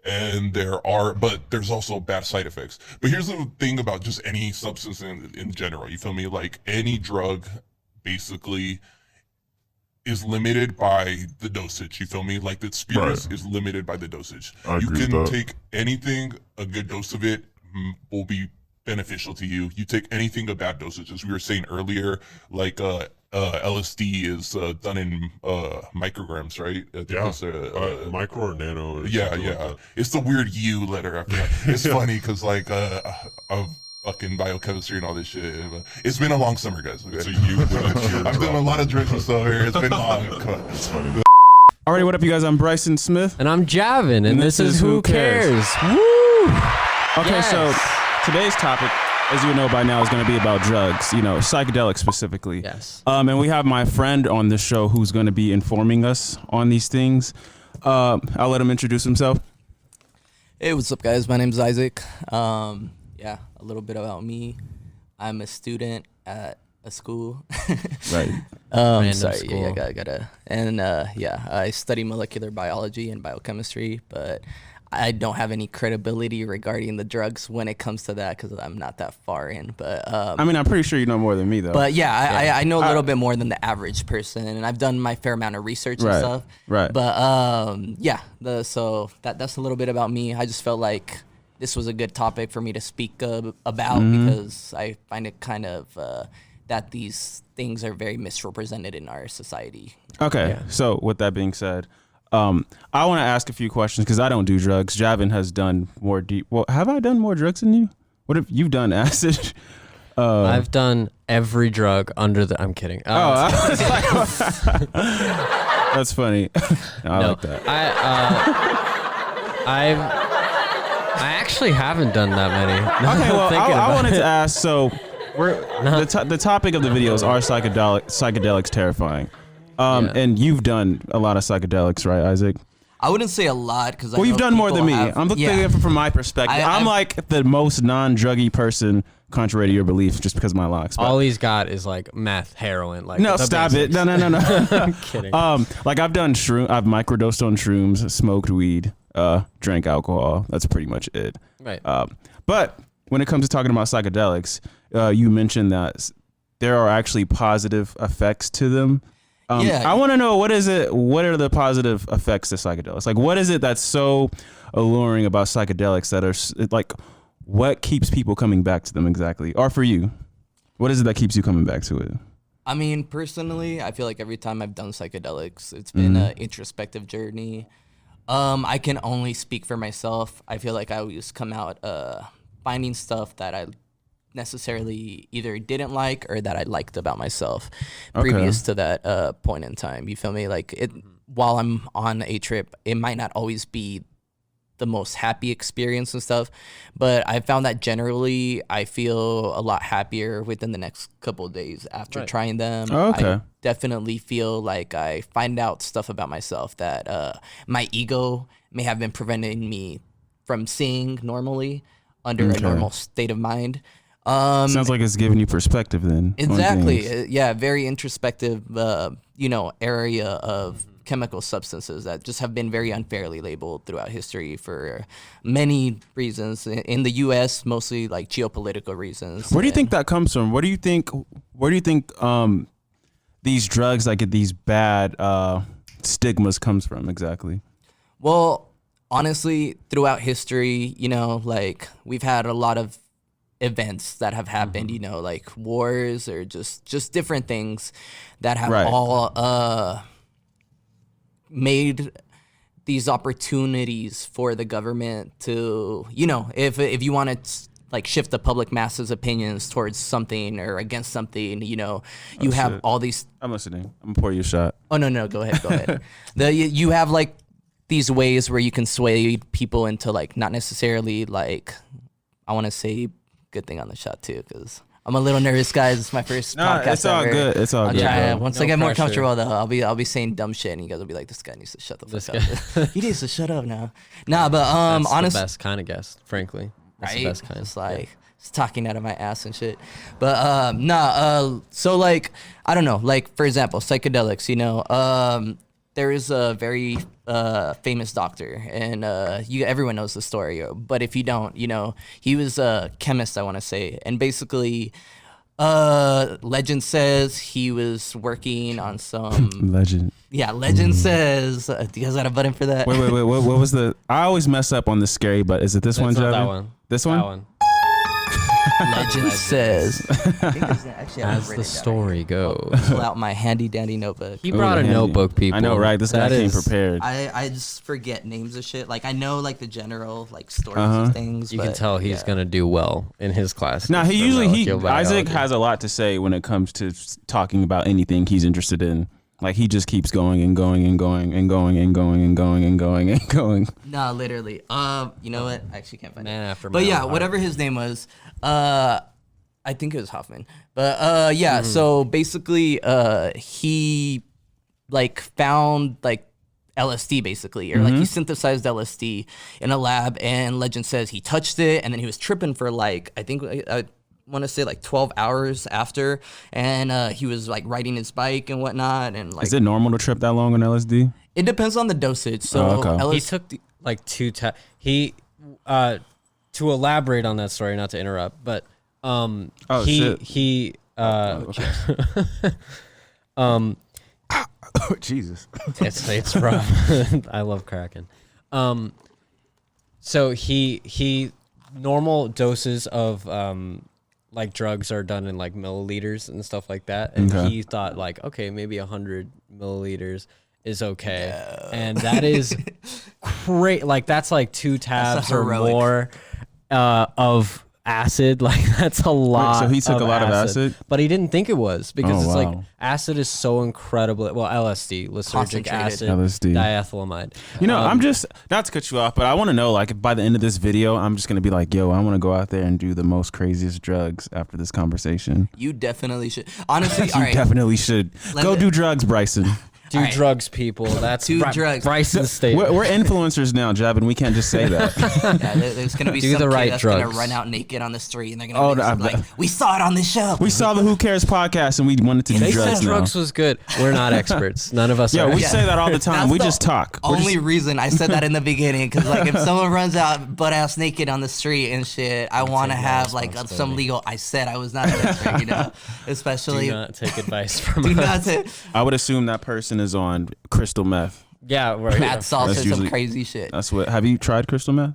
and but there's also bad side effects. But here's the thing about just any substance in general, you feel me? Like any drug basically is limited by the dosage, you feel me? Like the experience is limited by the dosage. You can take anything, a good dose of it will be beneficial to you. You take anything, a bad dosage, as we were saying earlier, like LSD is done in micrograms, right? I think it's, micro or nano. Yeah. Like it's the weird U letter after that. It's funny because like fucking biochemistry and all this shit. It's been a long summer, guys. Okay? So I've done a lot of drinks and stuff here. It's been long. It's funny. Alrighty, what up, you guys? I'm Brysin Smith. And I'm Javin, and this is Who Cares? Woo! Okay, so today's topic, as you know by now, is going to be about drugs, psychedelics specifically. Yes. And we have my friend on the show who's going to be informing us on these things. I'll let him introduce himself. Hey, what's up, guys? My name's Isaac. A little bit about me. I'm a student at a school. Right. Sorry, school. I study molecular biology and biochemistry, but I don't have any credibility regarding the drugs when it comes to that because I'm not that far in. But I'm pretty sure you know more than me, though. But I know a little bit more than the average person, and I've done my fair amount of research and stuff. Right. But so that's a little bit about me. I just felt like this was a good topic for me to speak about because I find it kind of that these things are very misrepresented in our society. Okay, so with that being said, I want to ask a few questions because I don't do drugs. Javin has done more Well, have I done more drugs than you? What if you've done acid? I've done every drug under the... I'm kidding. I was like, that's funny. I like that. I actually haven't done that many. Okay, well, I wanted to ask, so the topic of the videos are psychedelics terrifying. And you've done a lot of psychedelics, right, Isaac? I wouldn't say a lot because you've done more than me. I'm looking at it from my perspective. I'm like the most non-druggy person, contrary to your belief, just because of my locks. All he's got is like meth, heroin. Like no, stop basics. it. No. I'm kidding. Like I've done I've microdosed on shrooms, smoked weed, drank alcohol. That's pretty much it. Right. But when it comes to talking about psychedelics, you mentioned that there are actually positive effects to them. I want to know what are the positive effects to psychedelics? Like what is it that's so alluring about psychedelics that are like, what keeps people coming back to them exactly? Or for you, what is it that keeps you coming back to it? I mean, personally, I feel like every time I've done psychedelics, it's been an introspective journey. I can only speak for myself. I feel like I always come out finding stuff that I necessarily either didn't like or that I liked about myself previous to that point in time. You feel me? Like while I'm on a trip, it might not always be the most happy experience and stuff, but I found that generally I feel a lot happier within the next couple of days after trying them. I definitely feel like I find out stuff about myself that my ego may have been preventing me from seeing normally under a normal state of mind. Sounds like it's giving you perspective then. Exactly. Yeah, very introspective, area of chemical substances that just have been very unfairly labeled throughout history for many reasons. In the U.S., mostly like geopolitical reasons. Where do you think that comes from? Where do you think these drugs that get these bad stigmas comes from exactly? Well, honestly, throughout history, like we've had a lot of events that have happened, like wars or just different things that have all made these opportunities for the government to, if you want to like shift the public masses' opinions towards something or against something, you have all these. I'm listening. I'm gonna pour you a shot. Oh no, go ahead. You have like these ways where you can sway people into like not necessarily like, I want to say good thing on the shot too, because I'm a little nervous, guys. It's my first podcast. It's all good. It's all good. Once I get more comfortable, though, I'll be saying dumb shit, and you guys will be like, "This guy needs to shut the fuck up." He needs to shut up now. Nah, but that's honestly, the best kind of guest, frankly. That's the best kind. It's like it's talking out of my ass and shit. But so like I don't know, like for example, psychedelics. there is a very famous doctor, and everyone knows the story. But if you don't, he was a chemist, I want to say, and basically, legend says he was working on some legend. Yeah, legend says. Do you guys got a button for that? Wait. What was the? I always mess up on the scary, but is it this one, Jevin? That one. This one? That one. Legend says. I think actually, As the story goes. Pull out my handy dandy notebook. He brought a notebook, people. I know, right? This guy came prepared. I just forget names of shit. Like I know like the general like stories of things. You but, can tell he's gonna do well in his class. Now Isaac has a lot to say when it comes to talking about anything he's interested in. Like he just keeps going and going and going and going and going and going and going and going. Nah, literally. You know what? I actually can't find Man it. after but my yeah, own whatever his name was. I think it was Hoffman. But yeah, so basically he like found like LSD basically, or like he synthesized LSD in a lab, and legend says he touched it and then he was tripping for like I want to say like 12 hours after, and he was like riding his bike and whatnot, and like is it normal to trip that long on LSD? It depends on the dosage. So he took like two to elaborate on that story, not to interrupt, but Jesus, it's rough. I love Kraken. So he normal doses of like drugs are done in like milliliters and stuff like that, and he thought like, okay, maybe 100 milliliters is okay, and that is great. Like that's like 2 tabs or more of acid. Like that's a lot. So he took a lot of acid, but he didn't think it was because it's like acid is so incredible. Well, LSD, lysergic acid, LSD, diethylamide. I'm just not to cut you off, but I want to know, like, by the end of this video, I'm just gonna be like, yo, I want to go out there and do the most craziest drugs after this conversation. You definitely should. Honestly, you definitely should go do drugs, Brysin. Do drugs, people. That's drugs. Brysin's statement. We're influencers now, Jevin. We can't just say that. Yeah, there's gonna be some kid that's gonna run out naked on the street, and they're gonna be like, "We saw it on the show. We saw the Who Cares podcast, and we wanted to do they drugs." Said drugs was good. We're not experts. None of us. Yeah, we say that all the time. We just talk. Only reason I said that in the beginning, because like if someone runs out butt ass naked on the street and shit, I want to have like some legal. I said I was not an expert, Especially do not take advice from us. I would assume that person is on crystal meth. Yeah, right. Bath salts or some crazy shit. That's what. Have you tried crystal meth?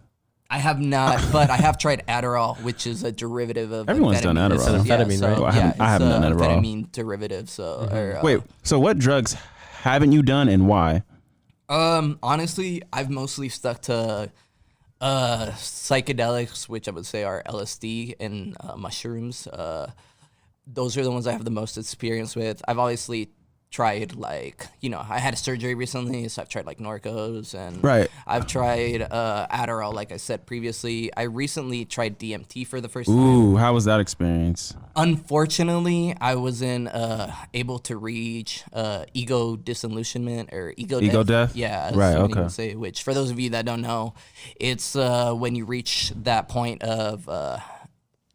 I have not, but I have tried Adderall, which is a derivative of Everyone's done Adderall. It's an amphetamine, right? Well, I haven't done Adderall. Amphetamine derivative. So wait. So what drugs haven't you done, and why? Honestly, I've mostly stuck to psychedelics, which I would say are LSD and mushrooms. Those are the ones I have the most experience with. I've obviously tried like, I had a surgery recently, so I've tried like Norcos, and I've tried Adderall, like I said previously. I recently tried DMT for the first time. Ooh, how was that experience? Unfortunately, I wasn't able to reach ego disillusionment or ego death. Yeah, right. Okay. Would say, which for those of you that don't know, it's when you reach that point of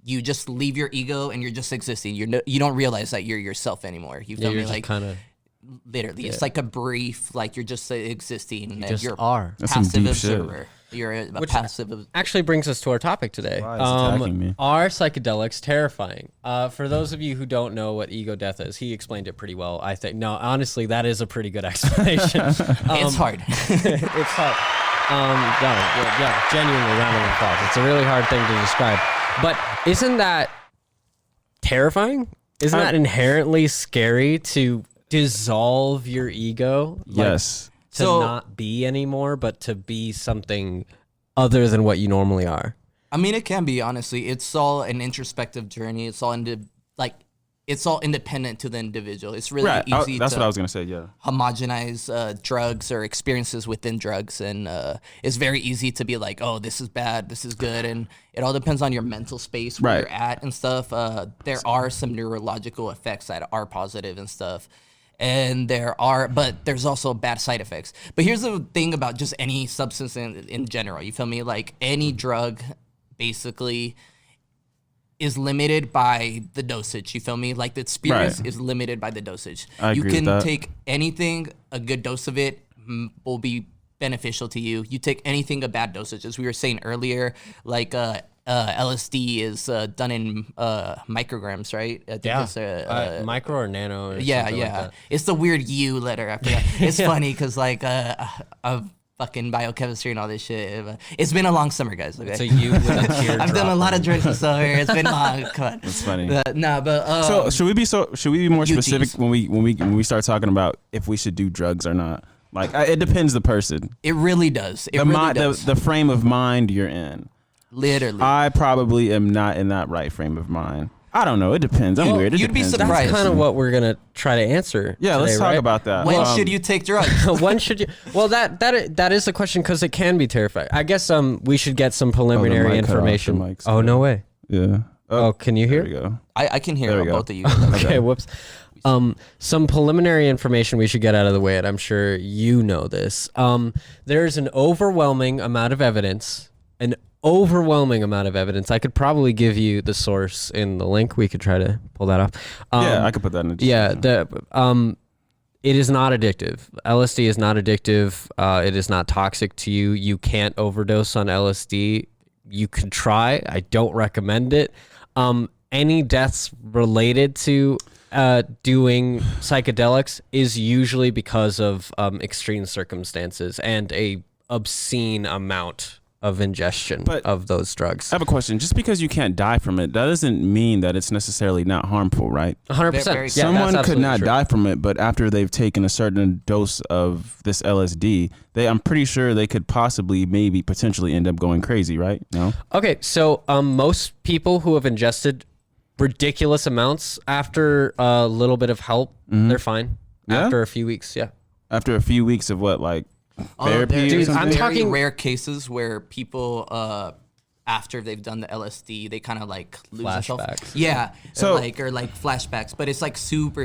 you just leave your ego and you're just existing. You don't realize that you're yourself anymore. You feel me? Like kind of literally, it's like a brief. Like you're just existing. You just are. That's some deep observer. Shit. You're a passive. Actually brings us to our topic today. Attacking me. Are psychedelics terrifying? For those of you who don't know what ego death is, he explained it pretty well, I think. No, honestly, that is a pretty good explanation. It's hard. It's hard. Genuinely, round of applause. It's a really hard thing to describe. But isn't that terrifying? Isn't that inherently scary to dissolve your ego? Yes. To not be anymore, but to be something other than what you normally are. I mean, it can be, honestly. It's all an introspective journey. It's all independent to the individual. It's really easy that's what I was going to say, yeah. Homogenize drugs or experiences within drugs. And it's very easy to be like, oh, this is bad, this is good. And it all depends on your mental space, where you're at and stuff. There are some neurological effects that are positive and stuff. And but there's also bad side effects. But here's the thing about just any substance in general. You feel me? Like any drug, basically, is limited by the dosage. You feel me? Like the experience Right. is limited by the dosage. I You agree with can that. take anything, a good dose of it will be beneficial to you. You take anything, a bad dosage, as we were saying earlier, like LSD is done in micrograms, right? I think it's, micro or nano. Or yeah, something yeah. Like that. It's the weird U letter. I forgot. It's funny because like of fucking biochemistry and all this shit. It's been a long summer, guys. Okay. It's a U with a teardrop. I've done a lot of drugs this summer. It's been long. Come on. That's funny. But Should we be more UGs. specific when we start talking about if we should do drugs or not? Like it depends the person. it really does. It really does. The frame of mind you're in. Literally. I probably am not in that right frame of mind. I don't know. It depends. I'm weird. It you'd be depends. surprised. That's kind of what we're gonna try to answer. Yeah, today, let's talk right? about that. when should you take drugs? When should you? Well, that is a question because it can be terrifying. I guess we should get some preliminary mic cut off. information. The mic's Oh cut no way. Yeah. Oh, can you There hear? we go. I can hear There we go. both of you. Okay, whoops. Some preliminary information we should get out of the way, and I'm sure you know this. There's an overwhelming amount of evidence. I could probably give you the source in the link. We could try to pull that off. Yeah, I could put that in the description. It is not addictive. LSD is not addictive. It is not toxic to you. You can't overdose on LSD. You can try. I don't recommend it. Any deaths related to doing psychedelics is usually because of extreme circumstances and a obscene amount of ingestion of those drugs. I have a question. Just because you can't die from it, that doesn't mean that it's necessarily not harmful, right? 100%. Someone could not die from it, but after they've taken a certain dose of this LSD, I'm pretty sure they could possibly, maybe, potentially end up going crazy, right? No? Okay, so most people who have ingested ridiculous amounts after a little bit of help, they're fine. Yeah? After a few weeks, yeah. After a few weeks of what, like therapy or Dude, something? I'm very talking- rare cases where people after they've done the LSD, they kind of like lose themselves. Flashbacks. Yeah, So- or like flashbacks, but it's like super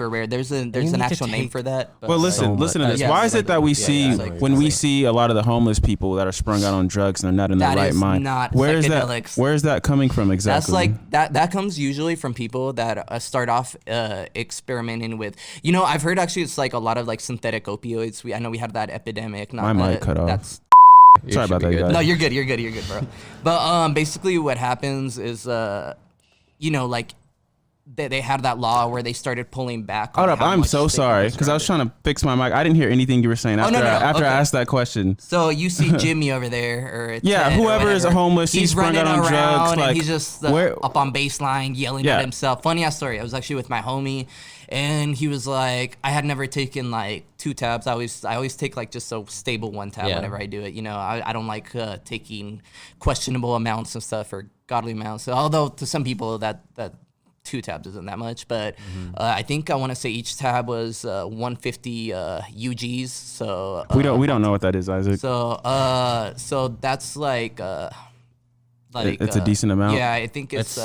rare. There's an need to actual name take for that. But Well, listen to this. yeah, Why it's is it like- that we yeah, see it's like- when we see a lot of the homeless people that are sprung out on drugs and they're not in their That right is mind? not Where's psychedelics. that? Where's that coming from exactly? That's like that comes usually from people that start off experimenting with. I've heard actually it's like a lot of like synthetic opioids. I know we had that epidemic. My mic cut off. That's Sorry about that, guys. No, you're good, bro. But basically, what happens is, like they had that law where they started pulling back. Hold on up, how I'm much so they sorry can because I was prescribe trying to fix my mic. I didn't hear anything you were saying after no, after I okay. asked that question. it. So you see Jimmy over there, or Yeah, Ted or whoever is whatever. homeless, he's sprung running out on drugs, around and like, he's just where- up on baseline yelling Yeah. at himself. Funny ass story. I was actually with my homie, and he was like, I had never taken like 2 tabs. I always take like just a stable 1 tab Yeah. whenever I do it. I don't like taking questionable amounts and stuff or godly amounts. Although to some people that 2 tabs isn't that much, but I think I want to say each tab was 150 UGs. So We don't know what that is, Isaac. so that's like It's a decent amount? Yeah, I think it's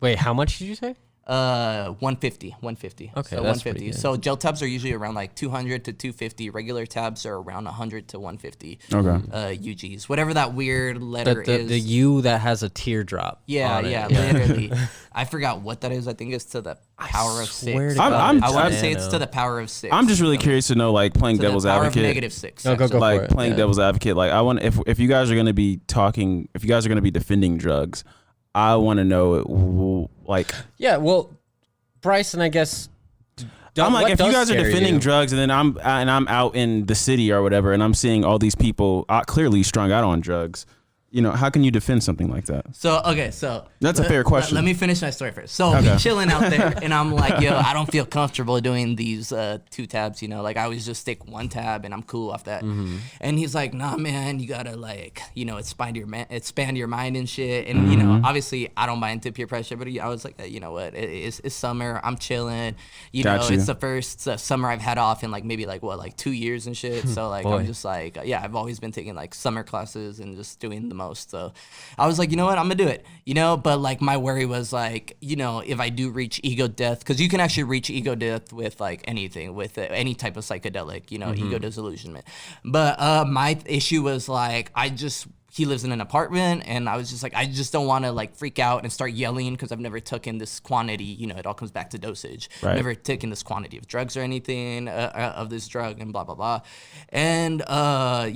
Wait, how much did you say? 150. Okay, So that's pretty 150. good. So gel tabs are usually around like 200 to 250. Regular tabs are around 100 to 150. Okay. UGs, whatever that weird letter is. The U that has a teardrop. Yeah, on it. yeah, literally. I forgot what that is. I think it's to the power of swear 6. to God, I'm- I want to I'm- say it's to the power of 6. I'm just really curious to know, like, playing to the devil's power advocate. of negative 6. No, go for Like it. playing Yeah. devil's advocate. Like, I want if you guys are gonna be talking, if you guys are gonna be defending drugs, I want to know like. Yeah, well, Bryson, I guess. I'm like, what if you does guys are scare defending you? drugs, and then I'm out in the city or whatever, and I'm seeing all these people clearly strung out on drugs, how can you defend something like that? So, okay, so. That's a fair question. Let me finish my story first. So, we chilling out there, and I'm like, yo, I don't feel comfortable doing these 2 tabs, Like, I always just stick 1 tab, and I'm cool off that. Mm-hmm. And he's like, nah, man, you gotta, like, expand your mind and shit. And, obviously, I don't buy into peer pressure, but I was like, you know what? It's summer. I'm chilling. Got you. It's the first summer I've had off in, like, maybe, 2 years and shit. So, like, Boy. I'm just like, yeah, I've always been taking, like, summer classes and just doing the most. So I was like, you know what, I'm gonna do it, but like my worry was like, if I do reach ego death, because you can actually reach ego death with like anything, with any type of psychedelic, ego disillusionment. But my issue was like, I just he lives in an apartment, and I was just like, I just don't want to like freak out and start yelling because I've never taken this quantity. You know, it all comes back to dosage. Right. I've never taken this quantity of drugs or anything of this drug and blah blah blah. And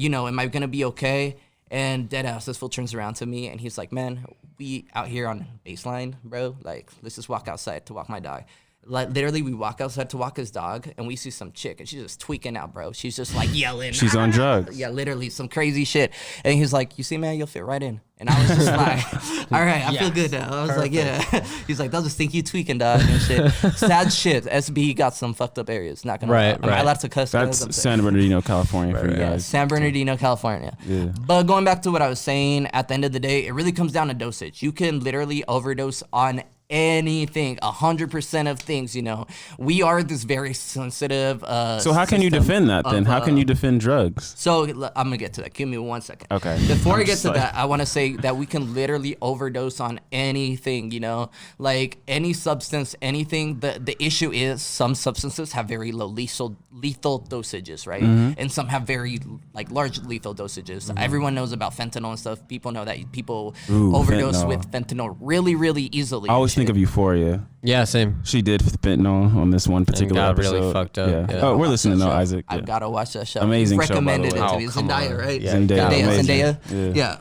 you know, am I gonna be okay? And deadass, this fool turns around to me and he's like, man, we out here on baseline, bro. Like, let's just walk outside to walk my dog. Like, literally, we walk outside to walk his dog, and we see some chick, and she's just tweaking out, bro. She's just like yelling. She's on drugs. Yeah, literally, some crazy shit. And he's like, you see, man, you'll fit right in. And I was just like, all right, I feel good now. I was like, yeah. He's like, they'll just think you tweaking, dog, and shit. Sad shit. SB got some fucked up areas. Not gonna lie. Am I allowed to cuss? That's San Bernardino, California for you guys. San Bernardino, California. Yeah. But going back to what I was saying, at the end of the day, it really comes down to dosage. You can literally overdose on anything, 100% of things. You know, we are this very sensitive so how can you defend that then? How can you defend drugs? So I'm gonna get to that. Give me 1 second. Okay. Before I get to that, I want to say that we can literally overdose on anything, you know, like any substance, anything. The issue is some substances have very low lethal dosages, right? And some have very like large lethal dosages. Everyone knows about fentanyl and stuff. People know that people overdose with fentanyl really, really easily. I always think of Euphoria. Yeah, same. She did fentanyl on this one particular got episode. really fucked up. Yeah. Oh, we're listening though, Isaac. I've got to watch that show. Amazing You've show, by the recommended way. it to me. Oh, come Zendaya, on. right? Yeah, Zendaya. Yeah.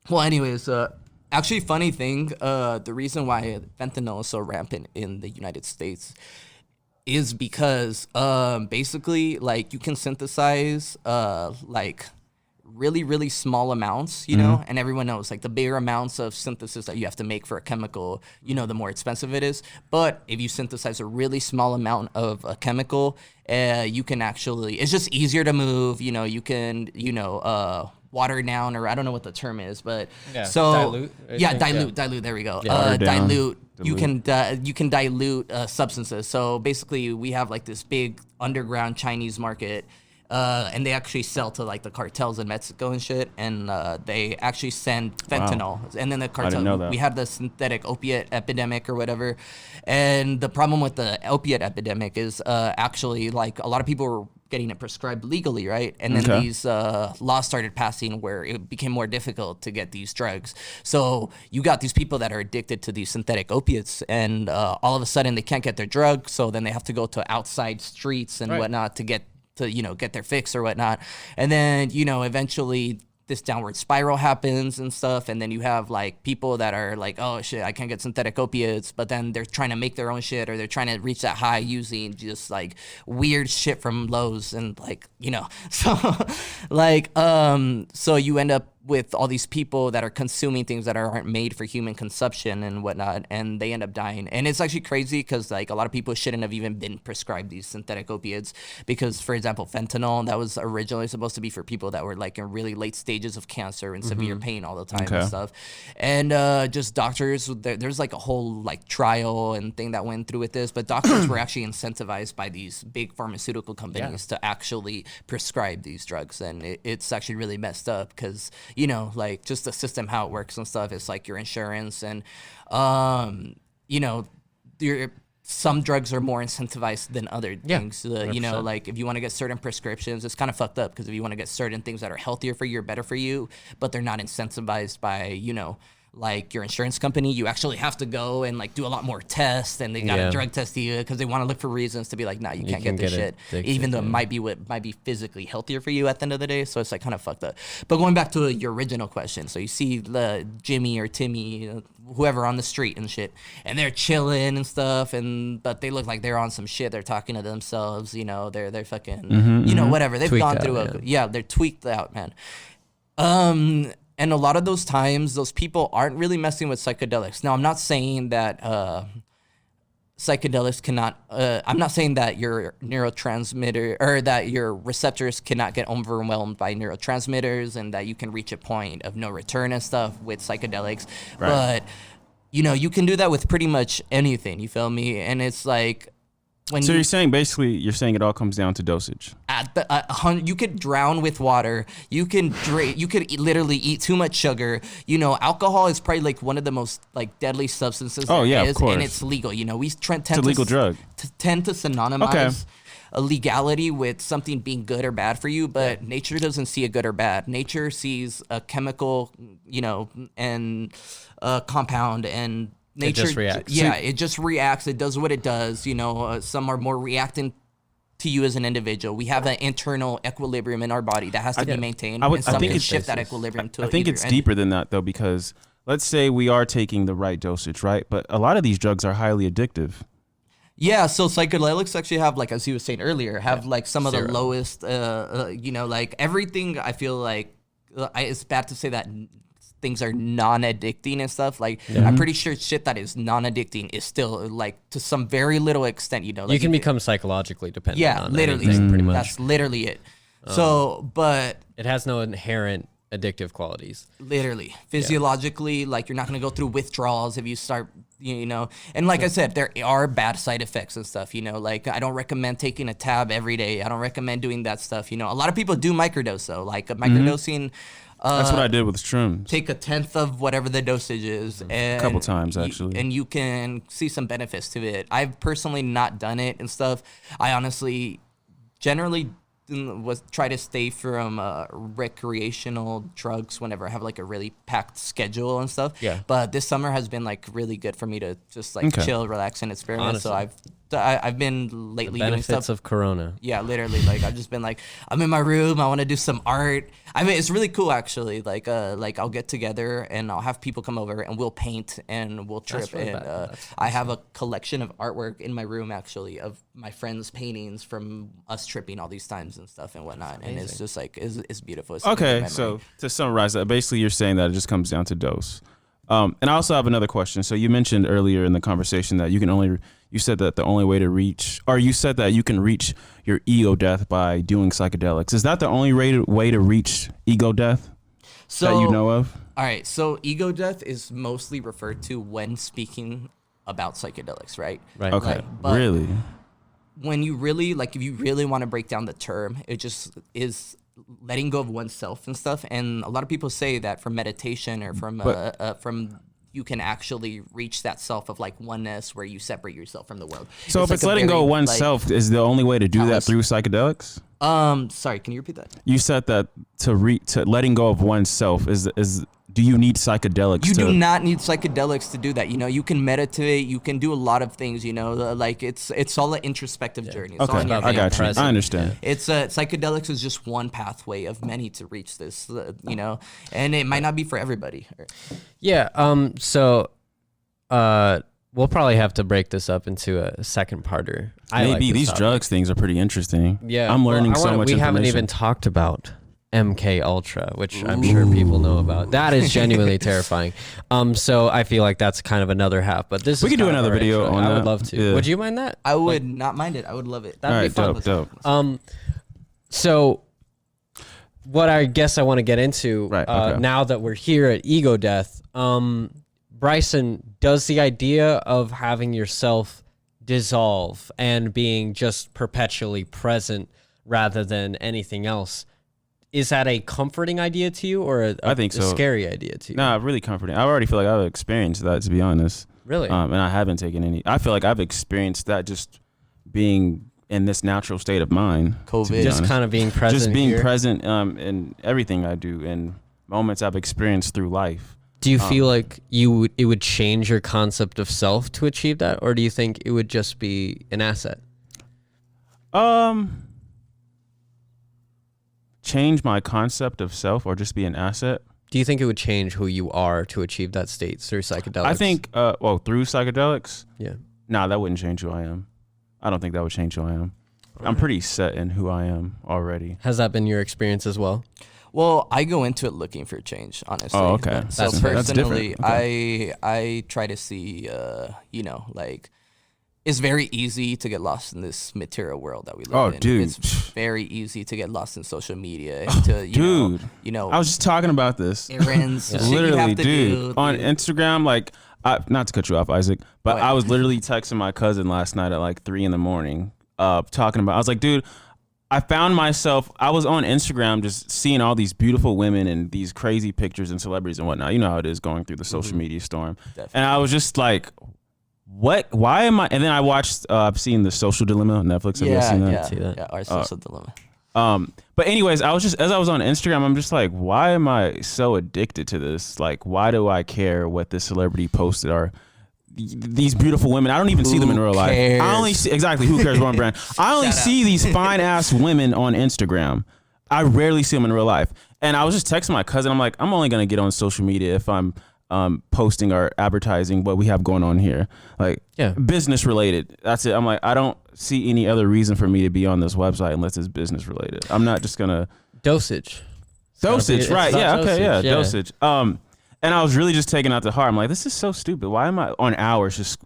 Well, anyways, actually, funny thing, the reason why fentanyl is so rampant in the United States is because basically, like, you can synthesize like really, really small amounts, you know, and everyone knows like the bigger amounts of synthesis that you have to make for a chemical, you know, the more expensive it is. But if you synthesize a really small amount of a chemical, you can actually, it's just easier to move, you know, you can, you know, water down, or I don't know what the term is, but dilute. Dilute. There we go. Dilute. You can dilute substances. So basically, we have like this big underground Chinese market. And they actually sell to like the cartels in Mexico and shit, and they actually send fentanyl. And then the cartel, we had the synthetic opiate epidemic or whatever. And the problem with the opiate epidemic is actually like a lot of people were getting it prescribed legally, right? And then these laws started passing where it became more difficult to get these drugs. So you got these people that are addicted to these synthetic opiates, and all of a sudden they can't get their drug, so then they have to go to outside streets and whatnot to get their fix or whatnot. And then, you know, eventually this downward spiral happens and stuff. And then you have like people that are like, oh shit, I can't get synthetic opiates, but then they're trying to make their own shit, or they're trying to reach that high using just like weird shit from Lowe's, and like, you know, so like, so you end up with all these people that are consuming things that aren't made for human consumption and whatnot, and they end up dying. And it's actually crazy because like a lot of people shouldn't have even been prescribed these synthetic opiates, because for example, fentanyl, that was originally supposed to be for people that were like in really late stages of cancer and severe pain all the time and stuff. And just doctors, there's like a whole like trial and thing that went through with this, but doctors were actually incentivized by these big pharmaceutical companies to actually prescribe these drugs. And it's actually really messed up because, you know, like just the system, how it works and stuff. It's like your insurance, and, you know, some drugs are more incentivized than other things. You know, like if you want to get certain prescriptions, it's kind of fucked up, because if you want to get certain things that are healthier for you or better for you, but they're not incentivized by, you know, like your insurance company, you actually have to go and like do a lot more tests, and they got to drug test you because they want to look for reasons to be like, nah, you can't get this shit, even though it might be physically healthier for you at the end of the day. So it's like kind of fucked up. But going back to your original question, so you see the Jimmy or Timmy, whoever on the street and shit, and they're chilling and stuff, but they look like they're on some shit. They're talking to themselves, you know, they're fucking, you know, whatever. They've tweaked gone through they're tweaked out, man. And a lot of those times, those people aren't really messing with psychedelics. Now, I'm not saying that psychedelics cannot, I'm not saying that your neurotransmitter, or that your receptors cannot get overwhelmed by neurotransmitters, and that you can reach a point of no return and stuff with psychedelics. Right. But, you know, you can do that with pretty much anything, you feel me? And it's like, so you're saying it all comes down to dosage. You could drown with water. You can drink. You could literally eat too much sugar. You know, alcohol is probably like one of the most like deadly substances. Oh yeah, of course. And it's legal. You know, we tend it's a legal drug. Tend to synonymize a legality with something being good or bad for you, but nature doesn't see a good or bad. Nature sees a chemical, and a compound, and nature it just reacts. Yeah, it just reacts. It does what it does. Some are more reactant to you as an individual. We have an internal equilibrium in our body that has to be maintained, and some can shift that equilibrium to. I think it's deeper than that though, because let's say we are taking the right dosage, right? But a lot of these drugs are highly addictive. Yeah, so psychedelics actually have, like, as you were saying earlier, have like some of the lowest, like everything. I feel like it's bad to say that things are non-addicting and stuff. Like, I'm pretty sure shit that is non-addicting is still, like, to some very little extent, like you can become psychologically dependent on literally, anything, pretty much. That's literally it. But it has no inherent addictive qualities. Literally, physiologically, like, you're not going to go through withdrawals if you start, and like I said, there are bad side effects and stuff, like, I don't recommend taking a tab every day. I don't recommend doing that stuff. A lot of people do microdose though, like microdosing. That's what I did with shrooms. Take a tenth of whatever the dosage is, and a couple times actually, and you can see some benefits to it. I've personally not done it and stuff. I honestly, generally, try to stay from recreational drugs whenever I have like a really packed schedule and stuff. Yeah. But this summer has been like really good for me to just like chill, relax, and experiment. Honestly. So I've been lately doing Benefits stuff. of Corona. Yeah, literally. Like, I've just been like, I'm in my room. I want to do some art. I mean, it's really cool actually. Like I'll get together and I'll have people come over and we'll paint and we'll trip. really And bad. I have a collection of artwork in my room actually of my friends' paintings from us tripping all these times and stuff and whatnot. And it's just like, it's beautiful. It's a good Okay, memory. so to summarize that, basically you're saying that it just comes down to dose. And I also have another question. So you mentioned earlier in the conversation that you said that the only way to reach, or you said that you can reach your ego death by doing psychedelics. Is that the only way to reach ego death that you know of? All right, so ego death is mostly referred to when speaking about psychedelics, right? Right. Okay, but really? When you really, like, if you really want to break down the term, it just is letting go of oneself and stuff. And a lot of people say that from meditation or from you can actually reach that self of like oneness where you separate yourself from the world. So if like it's letting go of oneself, is the only way to do that through psychedelics? Sorry, can you repeat that? You said that to letting go of oneself is do you need psychedelics? You do not need psychedelics to do that. You can meditate. You can do a lot of things. Like it's all an introspective journey. It's all in your I got you. head. I understand. It's psychedelics is just one pathway of many to reach this. And it might not be for everybody. Yeah. So, we'll probably have to break this up into a second parter. Maybe these drugs things are pretty interesting. Yeah, I'm learning so much. We information. haven't even talked about MK Ultra, which I'm sure people know about. That is genuinely terrifying. So I feel like that's kind of another half. But we could do another video on that. I would love to. Yeah. Would you mind that? I would not mind it. I would love it. That'd be fun. Dope. So what I guess I want to get into okay. now that we're here at Ego Death, Brysin, does the idea of having yourself dissolve and being just perpetually present rather than anything else, is that a comforting idea to you or I think so. A scary idea to you? Nah, really comforting. I already feel like I've experienced that, to be honest. Really? And I haven't taken any. I feel like I've experienced that just being in this natural state of mind. COVID. Just kind of being present. Just being here. present in everything I do and moments I've experienced through life. Do you feel like it would change your concept of self to achieve that, or do you think it would just be an asset? Change my concept of self or just be an asset? Do you think it would change who you are to achieve that state through psychedelics? I think, through psychedelics? Yeah. Nah, that wouldn't change who I am. I don't think that would change who I am. I'm pretty set in who I am already. Has that been your experience as well? Well, I go into it looking for change, honestly. Oh, okay. So That's personally, different. Okay. I try to see, like, it's very easy to get lost in this material world that we live in. Dude. It's very easy to get lost in social media. And Dude. I was just talking about this. Errands, shit you Literally, have to dude. do. On Instagram, like, not to cut you off, Isaac, but I was literally texting my cousin last night at like 3 a.m, talking about, I was like, dude, I found myself, I was on Instagram just seeing all these beautiful women and these crazy pictures and celebrities and whatnot. You know how it is going through the social media storm. Definitely. And I was just like, what? Why am I? And then I watched. I've seen The Social Dilemma on Netflix. Have you seen that? Yeah, Our Social Dilemma. But anyways, I was just, as I was on Instagram, I'm just like, why am I so addicted to this? Like, why do I care what this celebrity posted are these beautiful women? I don't even see them in real life. I only see, exactly, who cares, one brand. I only see these fine ass women on Instagram. I rarely see them in real life. And I was just texting my cousin. I'm like, I'm only going to get on social media if I'm posting or advertising what we have going on here, like business related. That's it. I'm like, I don't see any other reason for me to be on this website unless it's business related. I'm not just gonna dosage, right? Yeah, okay, yeah, dosage. And I was really just taking out to heart. I'm like, this is so stupid. Why am I on hours just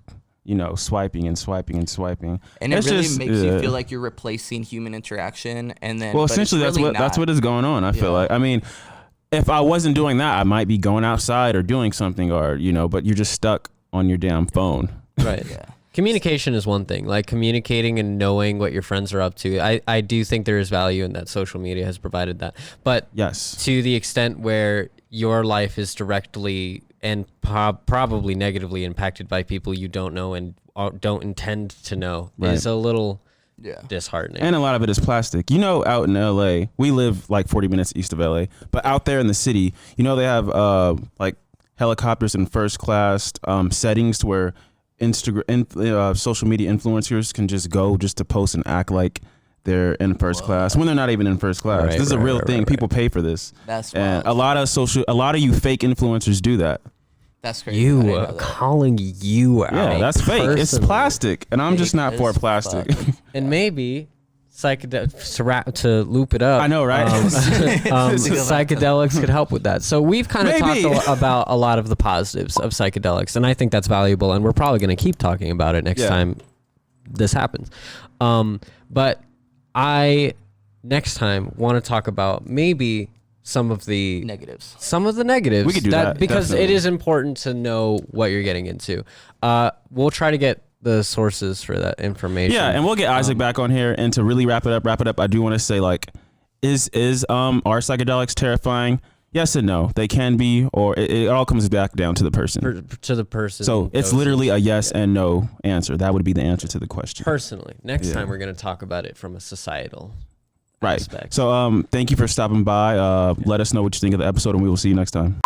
swiping and swiping and swiping? And it really makes you feel like you're replacing human interaction. And then, well, essentially that's what is going on. I feel like, I mean, if I wasn't doing that, I might be going outside or doing something, or but you're just stuck on your damn phone. Right. Yeah. Communication is one thing, like communicating and knowing what your friends are up to. I do think there is value in that. Social media has provided that. But yes, to the extent where your life is directly and probably negatively impacted by people you don't know and don't intend to know is a little disheartening. And a lot of it is plastic. Out in LA, we live like 40 minutes east of LA, but out there in the city, they have like helicopters in first class settings to where social media influencers can just go just to post and act like they're in first class when they're not even in first class. This is a real thing. People pay for this. That's and a lot of you fake influencers do that. That's crazy. You are calling you out. Yeah, that's fake. Personally. It's plastic, and I'm just not for plastic. And maybe psychedelics, to loop it up. I know, right? Psychedelics could help with that. So we've kind of talked about a lot of the positives of psychedelics, and I think that's valuable, and we're probably going to keep talking about it next time this happens. But I next time want to talk about maybe some of the negatives. We could do that because definitely. It is important to know what you're getting into. We'll try to get the sources for that information. Yeah, and we'll get Isaac back on here. And to really wrap it up, I do want to say, like, are psychedelics terrifying? Yes and no. They can be, or it all comes back down to the person. To the person. So it's literally a yes and no answer. That would be the answer to the question. Personally, next time we're going to talk about it from a societal aspect. So thank you for stopping by. Let us know what you think of the episode, and we will see you next time.